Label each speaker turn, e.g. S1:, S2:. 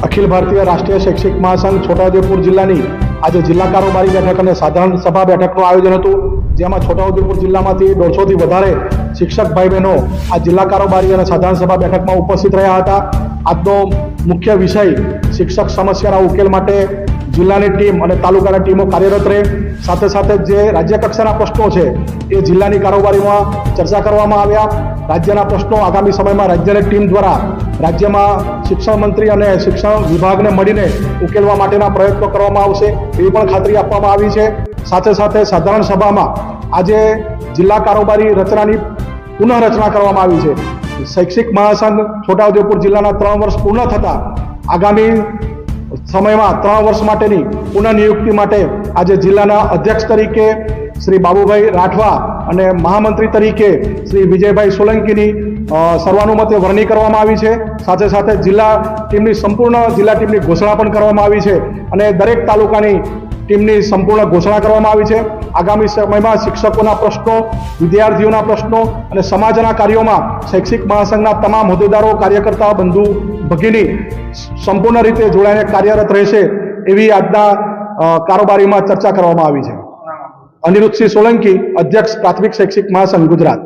S1: અખિલ ભારતીય રાષ્ટ્રીય શૈક્ષિક મહાસંઘ છોટાઉદેપુર જિલ્લાની આજે જિલ્લા કારોબારી બેઠક અને સાધારણ સભા બેઠકનું આયોજન હતું, જેમાં છોટાઉદેપુર જિલ્લામાંથી 150થી વધારે શિક્ષક ભાઈ બહેનો આ જિલ્લા કારોબારી અને સાધારણ સભા બેઠકમાં ઉપસ્થિત રહ્યા હતા. આજનો મુખ્ય વિષય શિક્ષક સમસ્યાના ઉકેલ માટે જિલ્લાની ટીમ અને તાલુકાની ટીમો કાર્યરત રહે, સાથે સાથે જે રાજ્ય કક્ષાના પ્રશ્નો છે એ જિલ્લાની કારોબારીમાં ચર્ચા કરવામાં આવ્યા. રાજ્યના પ્રશ્નો આગામી સમયમાં રાજ્યની ટીમ દ્વારા રાજ્યમાં શિક્ષણ મંત્રી અને શિક્ષણ વિભાગને મળીને ઉકેલવા માટેના પ્રયત્નો કરવામાં આવશે એવી પણ ખાતરી આપવામાં આવી છે. સાથે સાથે સાધારણ સભામાં આજે જિલ્લા કારોબારી રચનાની પુનઃરચના કરવામાં આવી છે. શૈક્ષિક મહાસંઘ છોટાઉદેપુર જિલ્લાના 3 વર્ષ પૂર્ણ થતા આગામી સમયમાં 3 વર્ષ માટેની પુનઃનિયુક્તિ માટે આજે જિલ્લાના અધ્યક્ષ તરીકે શ્રી બાબુભાઈ રાઠવા અને મહામંત્રી તરીકે શ્રી વિજયભાઈ સોલંકીની સર્વાનુમતે વરણી કરવામાં આવી છે. સાથે સાથે જિલ્લા ટીમની ઘોષણા પણ કરવામાં આવી છે અને દરેક તાલુકાની ટીમની સંપૂર્ણ ઘોષણા કરવામાં આવી છે. આગામી સમયમાં શિક્ષકોના પ્રશ્નો, વિદ્યાર્થીઓના પ્રશ્નો અને સમાજના કાર્યોમાં શૈક્ષિક મહાસંઘના તમામ હોદ્દેદારો, કાર્યકર્તા, બંધુ ભગીની સંપૂર્ણ રીતે જોડાઈને કાર્યરત રહેશે એવી આજના કારોબારીમાં ચર્ચા કરવામાં આવી છે. અનિરુદ્ધસિંહ સોલંકી, અધ્યક્ષ પ્રાથમિક શૈક્ષિક મહાસંઘ ગુજરાત.